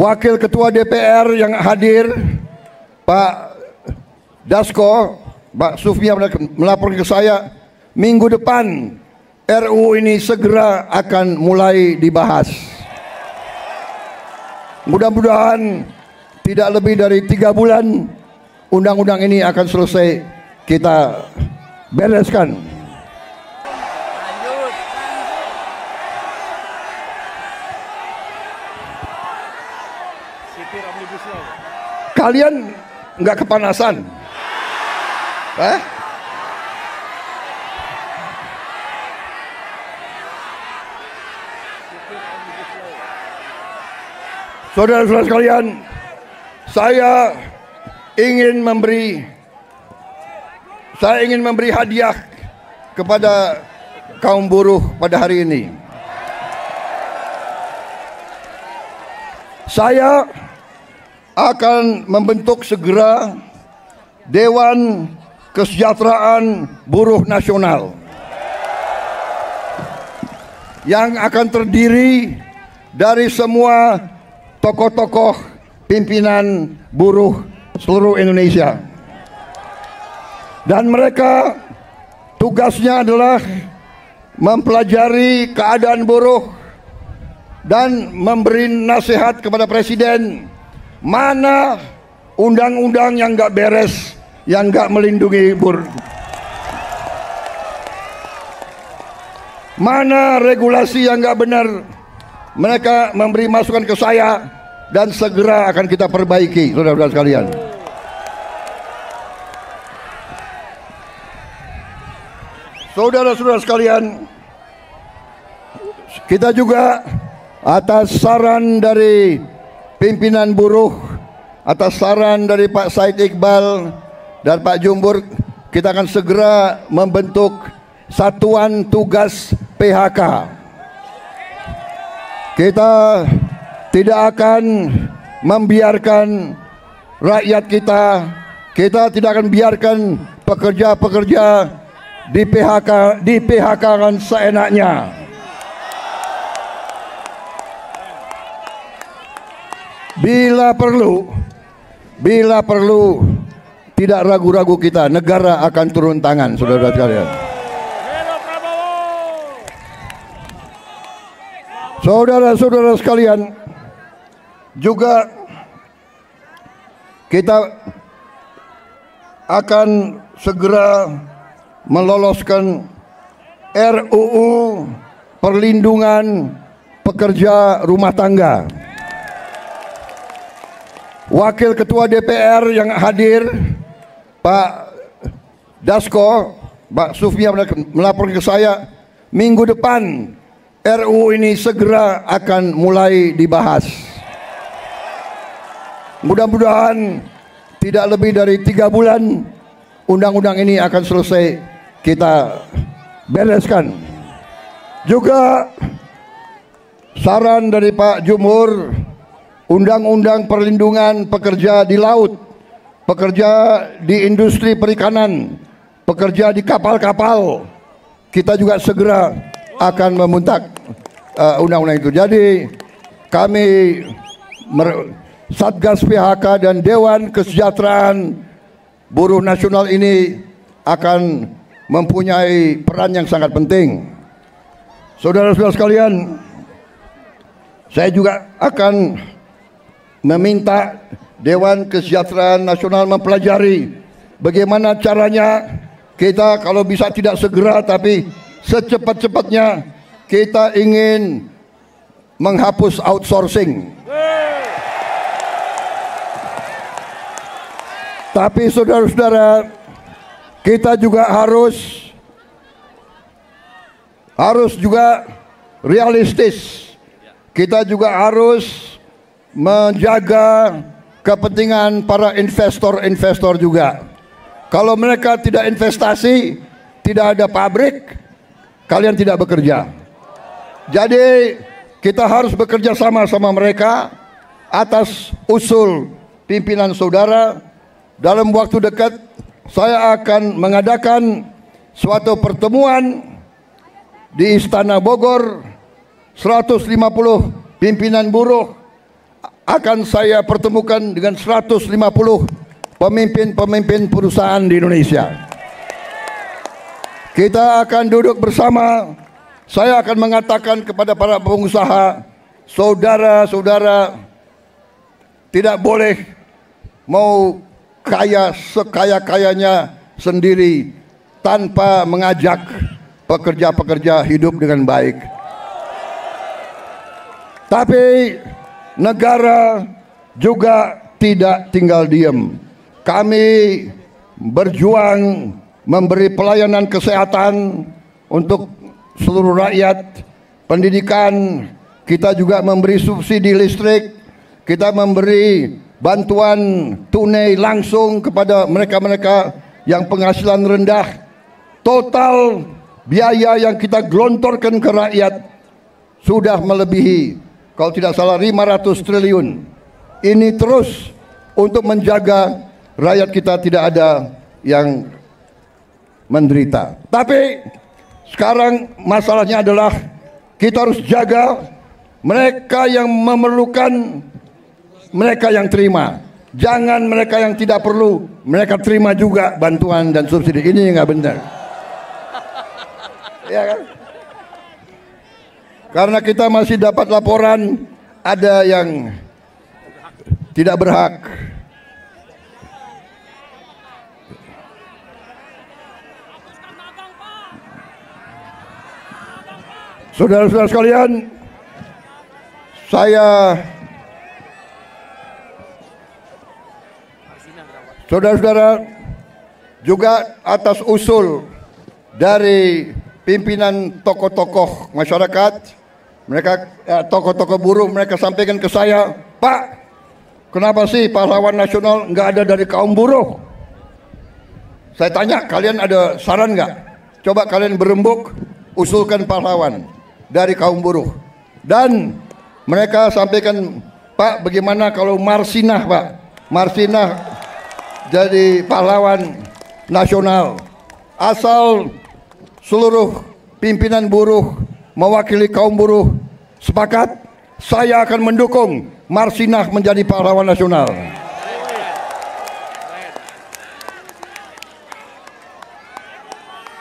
Wakil Ketua DPR yang hadir, Pak Dasko, Pak Sufmi melaporkan ke saya, minggu depan RUU ini segera akan mulai dibahas. Mudah-mudahan tidak lebih dari 3 bulan undang-undang ini akan selesai kita bereskan. Kalian nggak kepanasan? Saudara-saudara sekalian, saya ingin memberi hadiah kepada kaum buruh pada hari ini. Saya akan membentuk segera Dewan Kesejahteraan Buruh Nasional yang akan terdiri dari semua tokoh-tokoh pimpinan buruh seluruh Indonesia. Dan mereka tugasnya adalah mempelajari keadaan buruh dan memberi nasihat kepada Presiden mana undang-undang yang nggak beres, yang nggak melindungi buruh, mana regulasi yang nggak benar. Mereka memberi masukan ke saya dan segera akan kita perbaiki, saudara-saudara sekalian. Saudara-saudara sekalian, kita juga atas saran dari pimpinan buruh, atas saran dari Pak Said Iqbal dan Pak Jumbur, kita akan segera membentuk Satuan Tugas PHK. Kita tidak akan membiarkan rakyat kita tidak akan biarkan pekerja-pekerja di PHK-kan seenaknya. Bila perlu tidak ragu-ragu kita, negara akan turun tangan, saudara-saudara sekalian. Saudara-saudara sekalian, juga kita akan segera meloloskan RUU perlindungan pekerja rumah tangga. Wakil Ketua DPR yang hadir, Pak Dasko, Pak Sufmi melaporkan ke saya, minggu depan RUU ini segera akan mulai dibahas. Mudah-mudahan tidak lebih dari 3 bulan undang-undang ini akan selesai kita bereskan. Juga saran dari Pak Jumhur, undang-undang perlindungan pekerja di laut, pekerja di industri perikanan, pekerja di kapal-kapal, kita juga segera akan membentuk undang-undang itu. Jadi kami Satgas PHK dan Dewan Kesejahteraan Buruh Nasional ini akan mempunyai peran yang sangat penting. Saudara-saudara sekalian, saya juga akan meminta Dewan Kesejahteraan Nasional mempelajari bagaimana caranya kita kalau bisa tidak segera tapi secepat-cepatnya kita ingin menghapus outsourcing. Tapi saudara-saudara, kita juga harus juga realistis. Kita juga harus menjaga kepentingan para investor juga. Kalau mereka tidak investasi, tidak ada pabrik, kalian tidak bekerja. Jadi kita harus bekerja sama mereka atas usul pimpinan saudara. Dalam waktu dekat saya akan mengadakan suatu pertemuan di Istana Bogor. 150 pimpinan buruh akan saya pertemukan dengan 150 pemimpin-pemimpin perusahaan di Indonesia. Kita akan duduk bersama. Saya akan mengatakan kepada para pengusaha, saudara-saudara, tidak boleh mau kaya sekaya-kayanya sendiri tanpa mengajak pekerja-pekerja hidup dengan baik. Tapi negara juga tidak tinggal diam. Kami berjuang memberi pelayanan kesehatan untuk seluruh rakyat, pendidikan, kita juga memberi subsidi listrik, kita memberi bantuan tunai langsung kepada mereka-mereka yang penghasilan rendah. Total biaya yang kita gelontorkan ke rakyat sudah melebihi, kalau tidak salah, 500 triliun. Ini terus untuk menjaga rakyat kita tidak ada yang menderita. Tapi sekarang masalahnya adalah kita harus jaga mereka yang memerlukan, mereka yang terima. Jangan mereka yang tidak perlu, mereka terima juga bantuan dan subsidi. Ini nggak benar. Ya kan? Karena kita masih dapat laporan ada yang tidak berhak. Saudara-saudara sekalian, saudara-saudara, juga atas usul dari pimpinan tokoh-tokoh masyarakat, mereka tokoh-tokoh buruh, mereka sampaikan ke saya, Pak, kenapa sih pahlawan nasional nggak ada dari kaum buruh? Saya tanya, kalian ada saran nggak? Coba kalian berembuk, usulkan pahlawan dari kaum buruh. Dan mereka sampaikan, Pak, bagaimana kalau Marsinah, Pak? Marsinah jadi pahlawan nasional. Asal seluruh pimpinan buruh mewakili kaum buruh sepakat, saya akan mendukung Marsinah menjadi pahlawan nasional.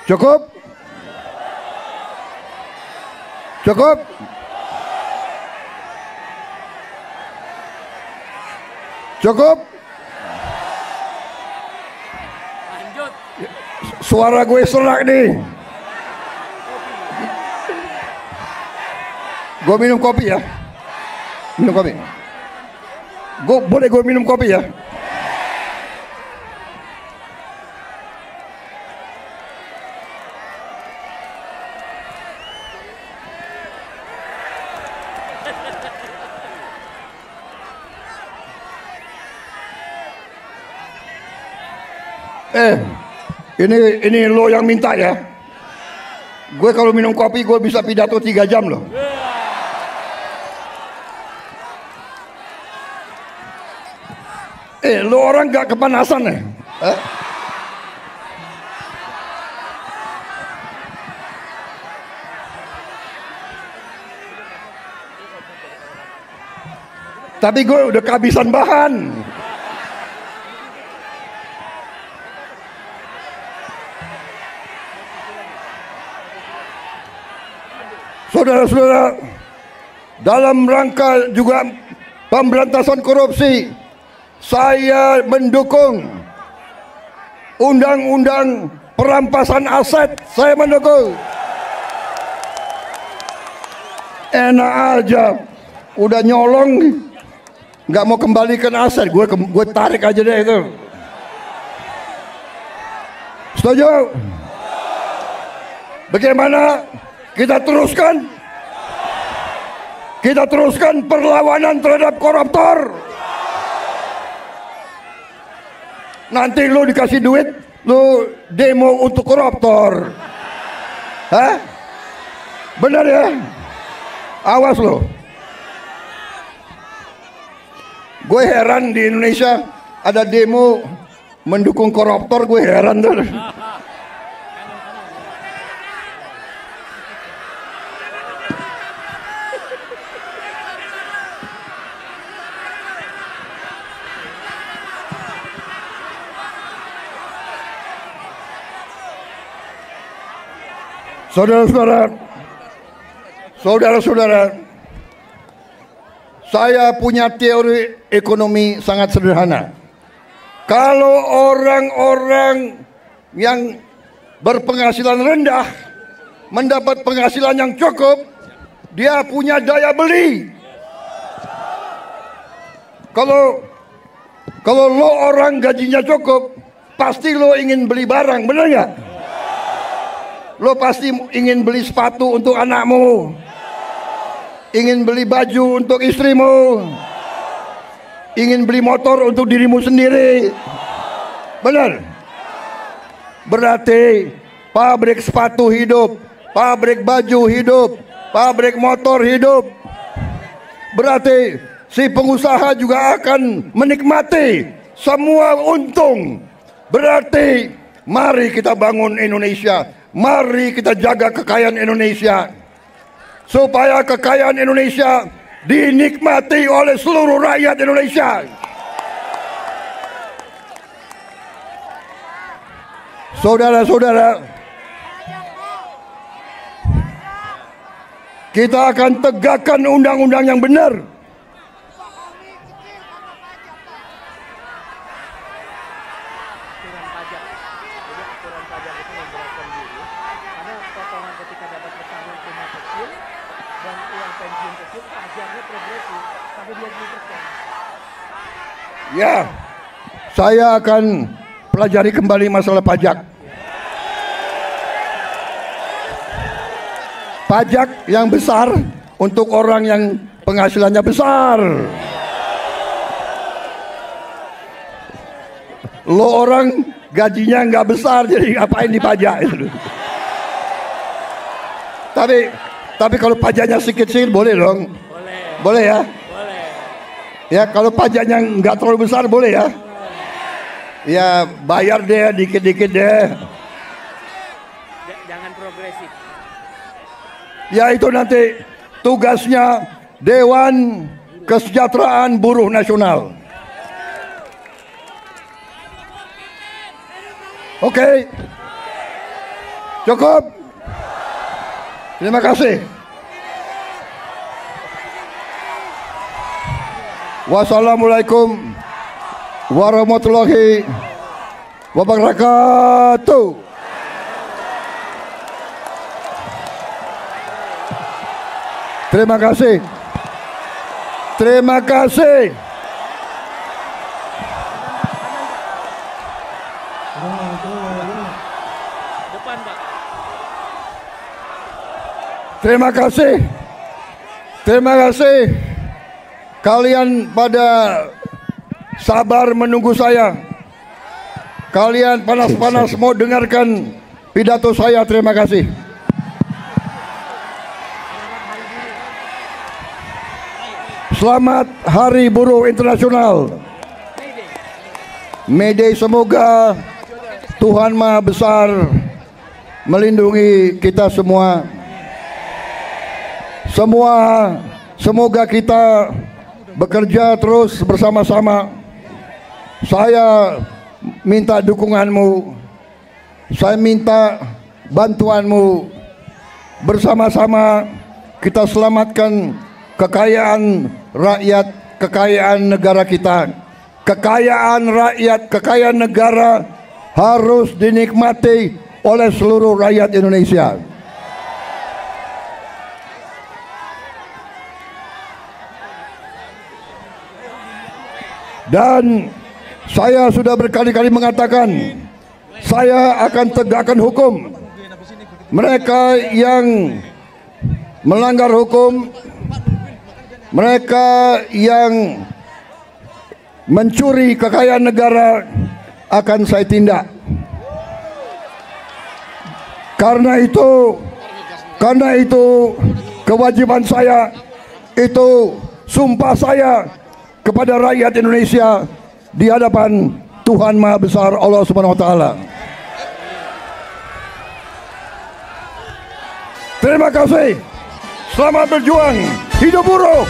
Cukup? Cukup? Cukup? Suara gue serak nih. Gue minum kopi ya. Minum kopi. Boleh gue minum kopi ya? Ini lo yang minta ya. Gue kalau minum kopi gue bisa pidato 3 jam loh. Lo orang gak kepanasan ya? Tapi gue udah kehabisan bahan. Saudara-saudara, dalam rangka juga pemberantasan korupsi, saya mendukung undang-undang perampasan aset. Saya mendukung. Enak aja, udah nyolong, nggak mau kembalikan aset, gue tarik aja deh itu. Setuju? Bagaimana kita teruskan? Kita teruskan perlawanan terhadap koruptor. Nanti lu dikasih duit, lu demo untuk koruptor. Hah? Benar ya? Awas lo. Gue heran di Indonesia ada demo mendukung koruptor, gue heran tuh. Saudara-saudara, saya punya teori ekonomi sangat sederhana. Kalau orang-orang yang berpenghasilan rendah mendapat penghasilan yang cukup, dia punya daya beli. Kalau lo orang gajinya cukup, pasti lo ingin beli barang, benar nggak? Lo pasti ingin beli sepatu untuk anakmu, ingin beli baju untuk istrimu, ingin beli motor untuk dirimu sendiri, benar? Berarti pabrik sepatu hidup, pabrik baju hidup, pabrik motor hidup. Berarti si pengusaha juga akan menikmati semua untung. Berarti mari kita bangun Indonesia. Mari kita jaga kekayaan Indonesia, supaya kekayaan Indonesia dinikmati oleh seluruh rakyat Indonesia. Saudara-saudara, kita akan tegakkan undang-undang yang benar. Ya, saya akan pelajari kembali masalah pajak. Pajak yang besar untuk orang yang penghasilannya besar. Lo orang gajinya nggak besar, jadi ngapain dipajak? Tapi kalau pajaknya sedikit-sedikit boleh dong. Boleh ya. Ya, kalau pajaknya nggak terlalu besar boleh ya. Ya, bayar deh dikit-dikit deh. Jangan progresif. Ya, itu nanti tugasnya Dewan Kesejahteraan Buruh Nasional. Oke. Cukup. Terima kasih. Wassalamualaikum warahmatullahi wabarakatuh. Terima kasih. Terima kasih. Depan, Pak. Terima kasih. Terima kasih. Kalian pada sabar menunggu saya. Kalian panas-panas mau dengarkan pidato saya. Terima kasih. Selamat Hari Buruh Internasional. May Day, semoga Tuhan Maha Besar melindungi kita semua. Semoga kita bekerja terus bersama-sama. Saya minta dukunganmu, saya minta bantuanmu. Bersama-sama kita selamatkan kekayaan rakyat, kekayaan negara kita. Kekayaan rakyat, kekayaan negara harus dinikmati oleh seluruh rakyat Indonesia. Dan saya sudah berkali-kali mengatakan, saya akan tegakkan hukum. Mereka yang melanggar hukum, mereka yang mencuri kekayaan negara akan saya tindak. Karena itu kewajiban saya, itu sumpah saya kepada rakyat Indonesia di hadapan Tuhan Maha Besar Allah Subhanahu wa taala. Terima kasih. Selamat berjuang. Hidup buruh.